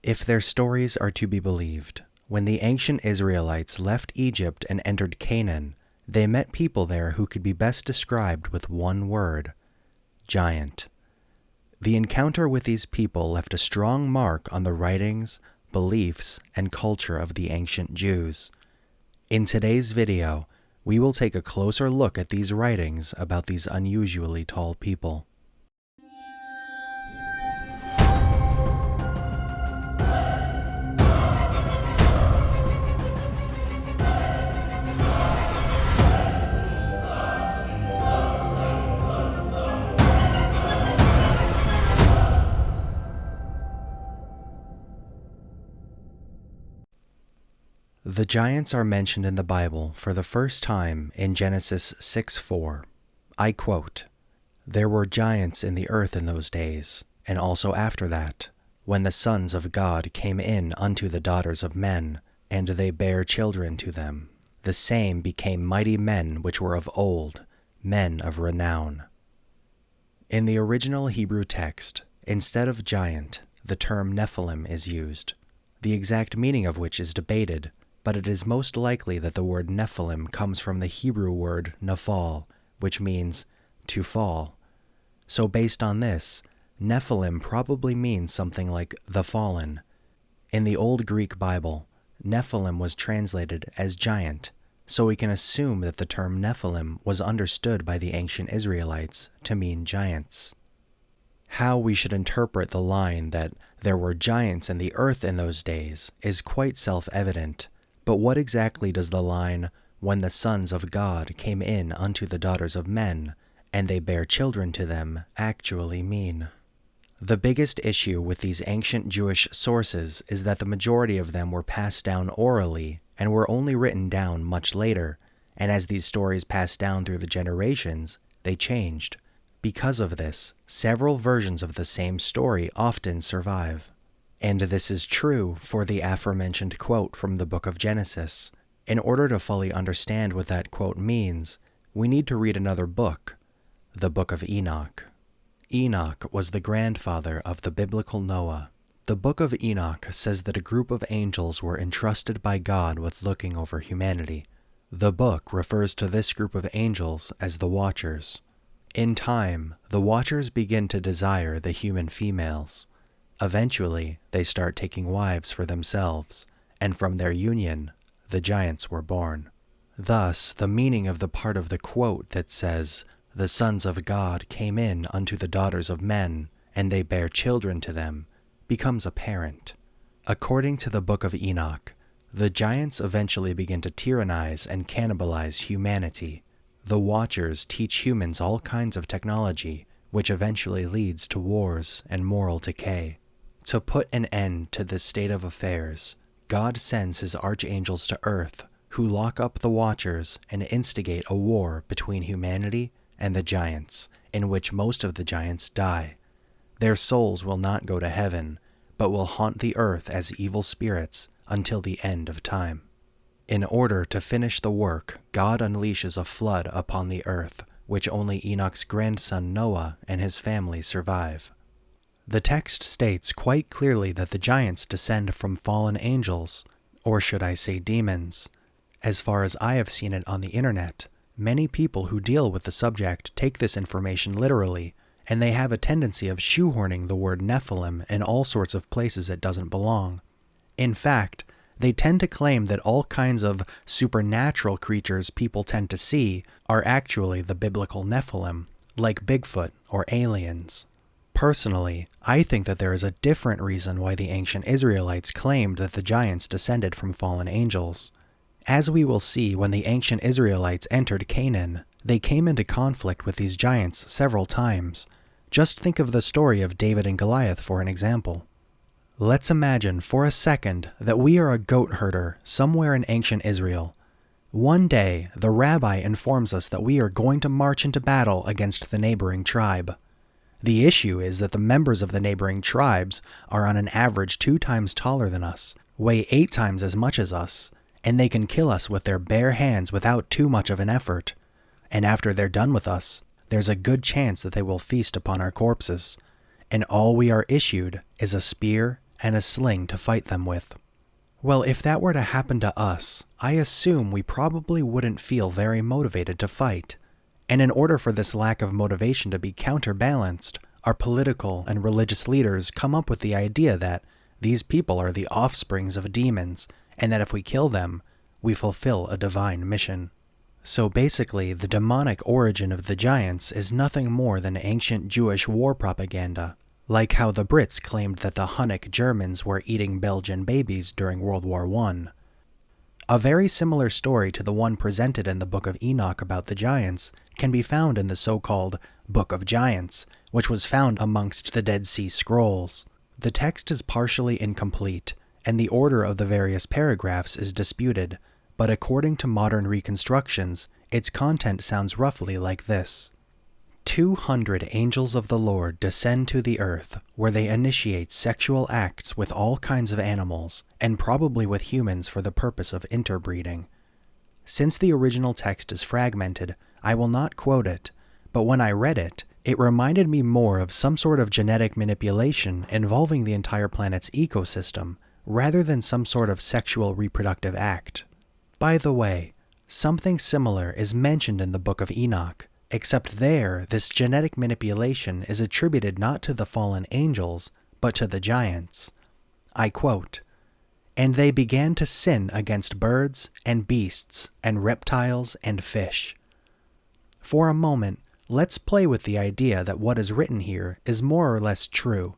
If their stories are to be believed, when the ancient Israelites left Egypt and entered Canaan, they met people there who could be best described with one word: giant. The encounter with these people left a strong mark on the writings, beliefs, and culture of the ancient Jews. In today's video, we will take a closer look at these writings about these unusually tall people. The giants are mentioned in the Bible for the first time in Genesis 6:4. I quote, "There were giants in the earth in those days, and also after that, when the sons of God came in unto the daughters of men, and they bare children to them. The same became mighty men which were of old, men of renown." In the original Hebrew text, instead of giant, the term Nephilim is used, the exact meaning of which is debated, but it is most likely that the word Nephilim comes from the Hebrew word naphal, which means to fall. So based on this, Nephilim probably means something like the fallen. In the Old Greek Bible, Nephilim was translated as giant, so we can assume that the term Nephilim was understood by the ancient Israelites to mean giants. How we should interpret the line that there were giants in the earth in those days is quite self-evident. But what exactly does the line, "when the sons of God came in unto the daughters of men, and they bare children to them," actually mean? The biggest issue with these ancient Jewish sources is that the majority of them were passed down orally and were only written down much later, and as these stories passed down through the generations, they changed. Because of this, several versions of the same story often survive. And this is true for the aforementioned quote from the book of Genesis. In order to fully understand what that quote means, we need to read another book, the book of Enoch. Enoch was the grandfather of the biblical Noah. The book of Enoch says that a group of angels were entrusted by God with looking over humanity. The book refers to this group of angels as the Watchers. In time, the Watchers begin to desire the human females. Eventually, they start taking wives for themselves, and from their union, the giants were born. Thus, the meaning of the part of the quote that says, "The sons of God came in unto the daughters of men, and they bare children to them," becomes apparent. According to the book of Enoch, the giants eventually begin to tyrannize and cannibalize humanity. The Watchers teach humans all kinds of technology, which eventually leads to wars and moral decay. To put an end to this state of affairs, God sends his archangels to earth, who lock up the Watchers and instigate a war between humanity and the giants, in which most of the giants die. Their souls will not go to heaven, but will haunt the earth as evil spirits until the end of time. In order to finish the work, God unleashes a flood upon the earth, which only Enoch's grandson Noah and his family survive. The text states quite clearly that the giants descend from fallen angels, or should I say demons. As far as I have seen it on the internet, many people who deal with the subject take this information literally, and they have a tendency of shoehorning the word Nephilim in all sorts of places it doesn't belong. In fact, they tend to claim that all kinds of supernatural creatures people tend to see are actually the biblical Nephilim, like Bigfoot or aliens. Personally, I think that there is a different reason why the ancient Israelites claimed that the giants descended from fallen angels. As we will see when the ancient Israelites entered Canaan, they came into conflict with these giants several times. Just think of the story of David and Goliath for an example. Let's imagine for a second that we are a goat herder somewhere in ancient Israel. One day, the rabbi informs us that we are going to march into battle against the neighboring tribe. The issue is that the members of the neighboring tribes are on an average 2 times taller than us, weigh 8 times as much as us, and they can kill us with their bare hands without too much of an effort. And after they're done with us, there's a good chance that they will feast upon our corpses. And all we are issued is a spear and a sling to fight them with. Well, if that were to happen to us, I assume we probably wouldn't feel very motivated to fight. And in order for this lack of motivation to be counterbalanced, our political and religious leaders come up with the idea that these people are the offsprings of demons, and that if we kill them, we fulfill a divine mission. So basically, the demonic origin of the giants is nothing more than ancient Jewish war propaganda, like how the Brits claimed that the Hunnic Germans were eating Belgian babies during World War I. A very similar story to the one presented in the Book of Enoch about the giants can be found in the so-called Book of Giants, which was found amongst the Dead Sea Scrolls. The text is partially incomplete, and the order of the various paragraphs is disputed, but according to modern reconstructions, its content sounds roughly like this. 200 angels of the Lord descend to the earth, where they initiate sexual acts with all kinds of animals, and probably with humans for the purpose of interbreeding. Since the original text is fragmented, I will not quote it, but when I read it, it reminded me more of some sort of genetic manipulation involving the entire planet's ecosystem, rather than some sort of sexual reproductive act. By the way, something similar is mentioned in the Book of Enoch, except there, this genetic manipulation is attributed not to the fallen angels, but to the giants. I quote, "And they began to sin against birds and beasts and reptiles and fish." For a moment, let's play with the idea that what is written here is more or less true.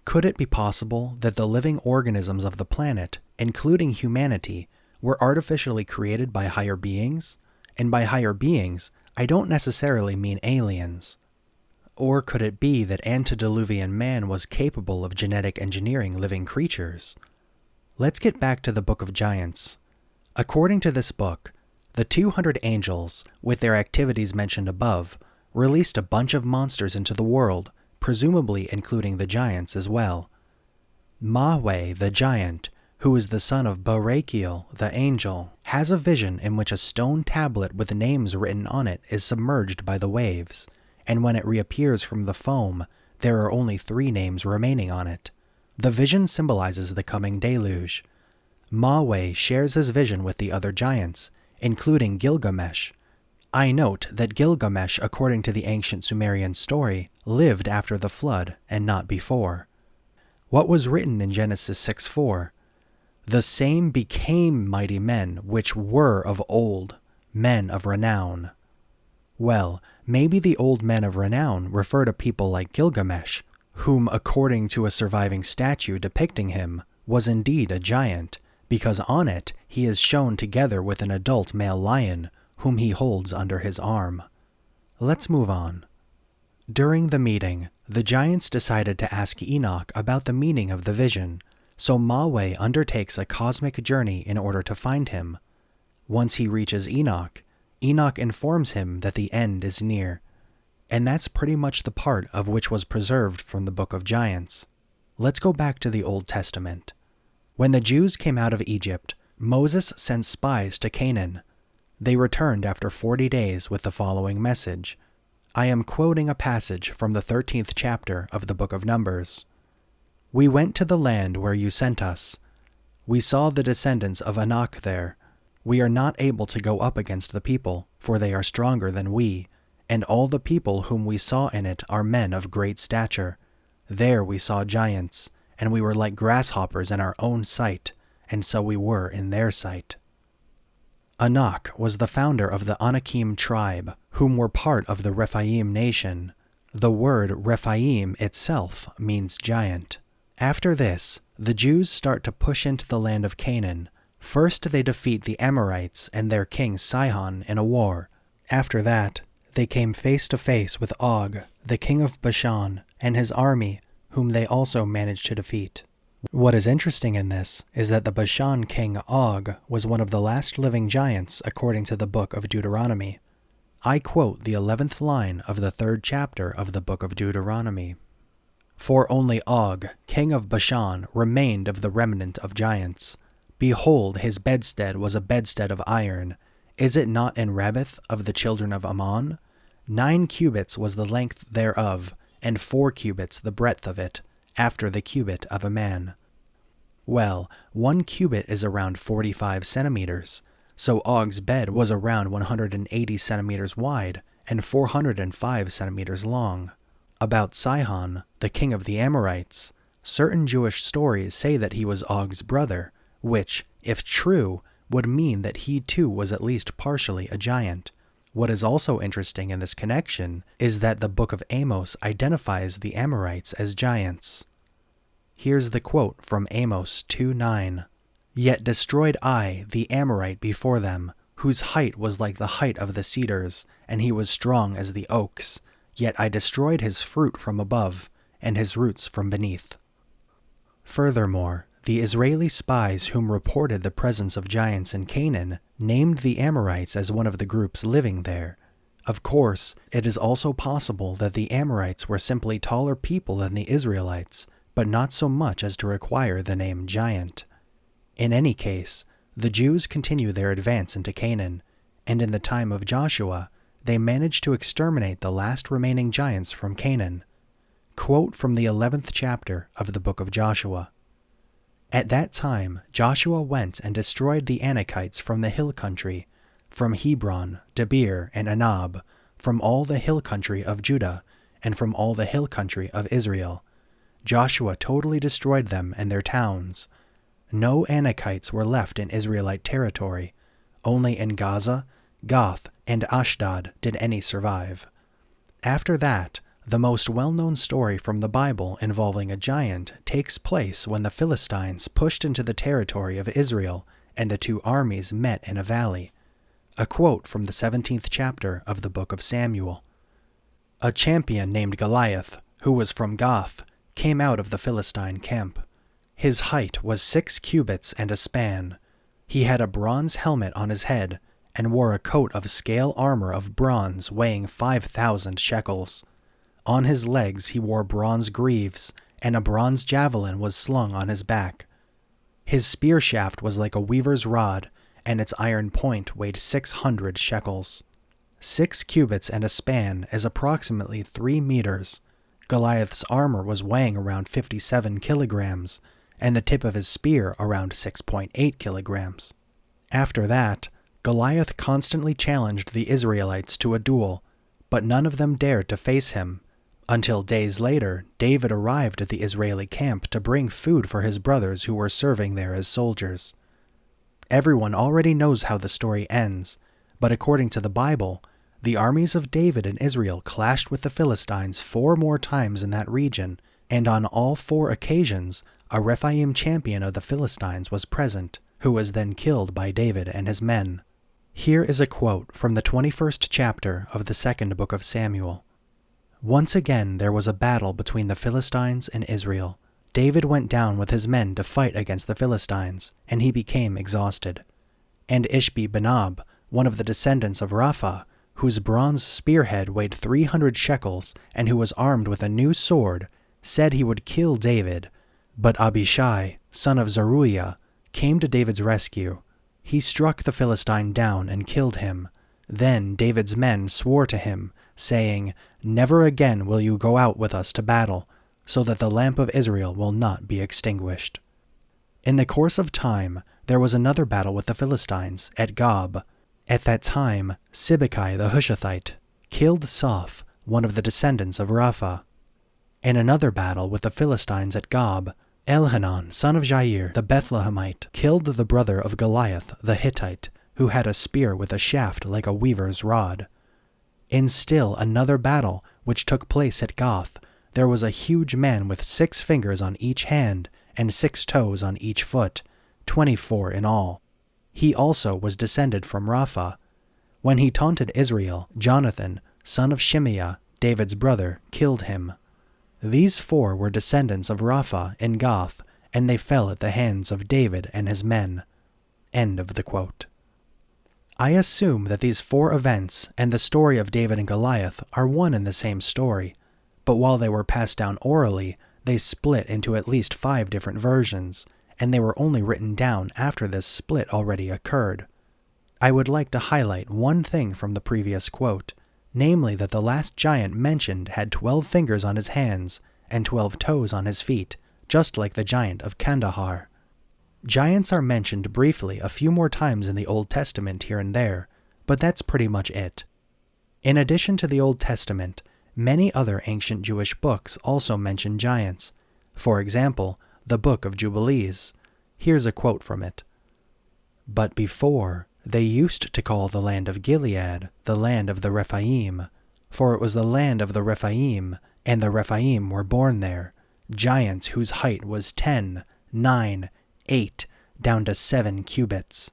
Could it be possible that the living organisms of the planet, including humanity, were artificially created by higher beings? And by higher beings, I don't necessarily mean aliens. Or could it be that antediluvian man was capable of genetic engineering living creatures? Let's get back to the Book of Giants. According to this book, the 200 angels, with their activities mentioned above, released a bunch of monsters into the world, presumably including the giants as well. Mahweh, the giant, who is the son of Barachiel, the angel, has a vision in which a stone tablet with names written on it is submerged by the waves, and when it reappears from the foam, there are only 3 names remaining on it. The vision symbolizes the coming deluge. Mahweh shares his vision with the other giants, including Gilgamesh. I note that Gilgamesh, according to the ancient Sumerian story, lived after the flood and not before. What was written in Genesis 6:4? "The same became mighty men which were of old, men of renown." Well, maybe the old men of renown refer to people like Gilgamesh, whom, according to a surviving statue depicting him, was indeed a giant, because on it he is shown together with an adult male lion, whom he holds under his arm. Let's move on. During the meeting, the giants decided to ask Enoch about the meaning of the vision, so Mahweh undertakes a cosmic journey in order to find him. Once he reaches Enoch, Enoch informs him that the end is near, and that's pretty much the part of which was preserved from the Book of Giants. Let's go back to the Old Testament. When the Jews came out of Egypt, Moses sent spies to Canaan. They returned after 40 days with the following message. I am quoting a passage from the 13th chapter of the Book of Numbers. "We went to the land where you sent us. We saw the descendants of Enoch there. We are not able to go up against the people, for they are stronger than we, and all the people whom we saw in it are men of great stature. There we saw giants, and we were like grasshoppers in our own sight, and so we were in their sight." Enoch was the founder of the Anakim tribe, whom were part of the Rephaim nation. The word Rephaim itself means giant. After this, the Jews start to push into the land of Canaan. First they defeat the Amorites and their king Sihon in a war. After that, they came face to face with Og, the king of Bashan, and his army, whom they also managed to defeat. What is interesting in this is that the Bashan king Og was one of the last living giants according to the book of Deuteronomy. I quote the 11th line of the 3rd chapter of the book of Deuteronomy. "For only Og, king of Bashan, remained of the remnant of giants. Behold, his bedstead was a bedstead of iron. Is it not in Rabbith of the children of Ammon? 9 cubits was the length thereof, and 4 cubits the breadth of it, after the cubit of a man." Well, 1 cubit is around 45 centimeters, so Og's bed was around 180 centimeters wide and 405 centimeters long. About Sihon, the king of the Amorites, certain Jewish stories say that he was Og's brother, which, if true, would mean that he too was at least partially a giant. What is also interesting in this connection is that the book of Amos identifies the Amorites as giants. Here's the quote from Amos 2:9. Yet destroyed I the Amorite before them, whose height was like the height of the cedars, and he was strong as the oaks. Yet I destroyed his fruit from above, and his roots from beneath. Furthermore, the Israeli spies whom reported the presence of giants in Canaan named the Amorites as one of the groups living there. Of course, it is also possible that the Amorites were simply taller people than the Israelites, but not so much as to require the name giant. In any case, the Jews continue their advance into Canaan, and in the time of Joshua, they managed to exterminate the last remaining giants from Canaan. Quote from the 11th chapter of the book of Joshua. At that time Joshua went and destroyed the Anakites from the hill country, from Hebron, Debir, and Anab, from all the hill country of Judah, and from all the hill country of Israel. Joshua totally destroyed them and their towns. No Anakites were left in Israelite territory. Only in Gaza, Gath, and Ashdod did any survive. After that, the most well-known story from the Bible involving a giant takes place when the Philistines pushed into the territory of Israel and the two armies met in a valley. A quote from the 17th chapter of the book of Samuel. A champion named Goliath, who was from Gath, came out of the Philistine camp. His height was 6 cubits and a span. He had a bronze helmet on his head, and wore a coat of scale armor of bronze weighing 5,000 shekels. On his legs he wore bronze greaves, and a bronze javelin was slung on his back. His spear shaft was like a weaver's rod, and its iron point weighed 600 shekels. 6 cubits and a span is approximately 3 meters. Goliath's armor was weighing around 57 kilograms, and the tip of his spear around 6.8 kilograms. After that, Goliath constantly challenged the Israelites to a duel, but none of them dared to face him, until days later David arrived at the Israeli camp to bring food for his brothers who were serving there as soldiers. Everyone already knows how the story ends, but according to the Bible, the armies of David and Israel clashed with the Philistines 4 more times in that region, and on all 4 occasions, a Rephaim champion of the Philistines was present, who was then killed by David and his men. Here is a quote from the 21st chapter of the 2nd book of Samuel. Once again there was a battle between the Philistines and Israel. David went down with his men to fight against the Philistines, and he became exhausted. And Ishbi-Benob, one of the descendants of Rapha, whose bronze spearhead weighed 300 shekels and who was armed with a new sword, said he would kill David. But Abishai, son of Zeruiah, came to David's rescue. He struck the Philistine down and killed him. Then David's men swore to him, saying, "Never again will you go out with us to battle, so that the lamp of Israel will not be extinguished." In the course of time, there was another battle with the Philistines at Gob. At that time, Sibbecai the Hushathite killed Soph, one of the descendants of Rapha. In another battle with the Philistines at Gob, Elhanan, son of Jair the Bethlehemite, killed the brother of Goliath the Hittite, who had a spear with a shaft like a weaver's rod. In still another battle, which took place at Gath, there was a huge man with 6 fingers on each hand and 6 toes on each foot, 24 in all. He also was descended from Rapha. When he taunted Israel, Jonathan, son of Shimeah, David's brother, killed him. These 4 were descendants of Rapha in Gath, and they fell at the hands of David and his men. End of the quote. I assume that these 4 events and the story of David and Goliath are one and the same story, but while they were passed down orally, they split into at least 5 different versions, and they were only written down after this split already occurred. I would like to highlight one thing from the previous quote, namely that the last giant mentioned had 12 fingers on his hands and 12 toes on his feet, just like the giant of Kandahar. Giants are mentioned briefly a few more times in the Old Testament here and there, but that's pretty much it. In addition to the Old Testament, many other ancient Jewish books also mention giants. For example, the Book of Jubilees. Here's a quote from it. "But before, they used to call the land of Gilead the land of the Rephaim, for it was the land of the Rephaim, and the Rephaim were born there, giants whose height was 10, 9, 8, down to 7 cubits.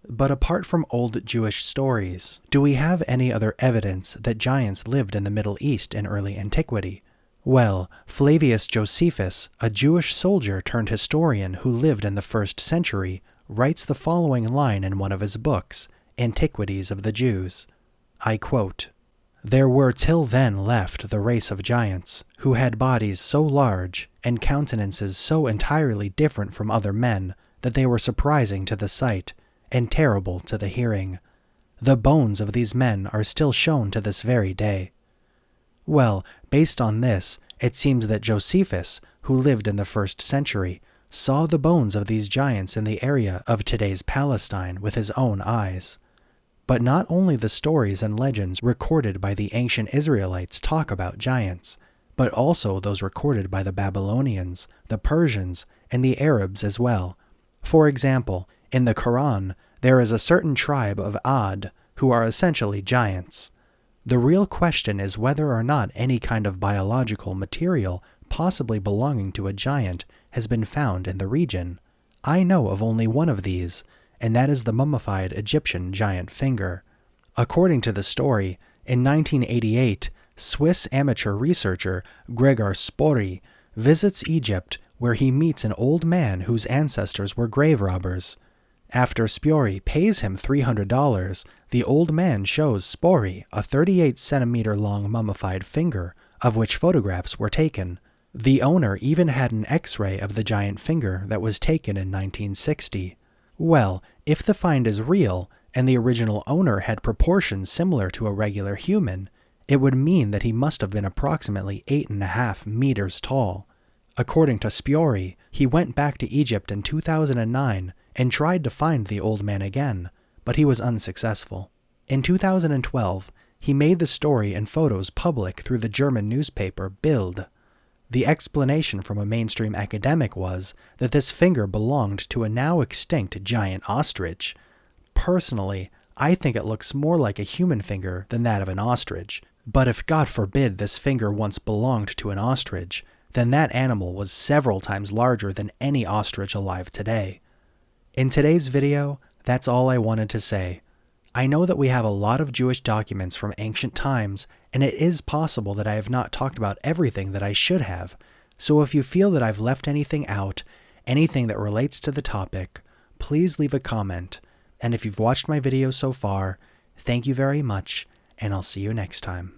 But apart from old Jewish stories, do we have any other evidence that giants lived in the Middle East in early antiquity? Well, Flavius Josephus, a Jewish soldier turned historian who lived in the 1st century, writes the following line in one of his books, Antiquities of the Jews. I quote, "There were till then left the race of giants, who had bodies so large, and countenances so entirely different from other men, that they were surprising to the sight, and terrible to the hearing. The bones of these men are still shown to this very day." Well, based on this, it seems that Josephus, who lived in the 1st century, saw the bones of these giants in the area of today's Palestine with his own eyes. But not only the stories and legends recorded by the ancient Israelites talk about giants, but also those recorded by the Babylonians, the Persians, and the Arabs as well. For example, in the Quran, there is a certain tribe of Ad, who are essentially giants. The real question is whether or not any kind of biological material possibly belonging to a giant has been found in the region. I know of only one of these, and that is the mummified Egyptian giant finger. According to the story, in 1988, Swiss amateur researcher Gregor Spory visits Egypt, where he meets an old man whose ancestors were grave robbers. After Spory pays him $300, the old man shows Spory a 38-centimeter-long mummified finger, of which photographs were taken. The owner even had an X-ray of the giant finger that was taken in 1960. Well, if the find is real, and the original owner had proportions similar to a regular human, it would mean that he must have been approximately 8.5 meters tall. According to Spory, he went back to Egypt in 2009 and tried to find the old man again, but he was unsuccessful. In 2012, he made the story and photos public through the German newspaper Bild. The explanation from a mainstream academic was that this finger belonged to a now extinct giant ostrich. Personally, I think it looks more like a human finger than that of an ostrich, but if God forbid this finger once belonged to an ostrich, then that animal was several times larger than any ostrich alive today. In today's video, that's all I wanted to say. I know that we have a lot of Jewish documents from ancient times, and it is possible that I have not talked about everything that I should have, so if you feel that I've left anything out, anything that relates to the topic, please leave a comment, and if you've watched my video so far, thank you very much, and I'll see you next time.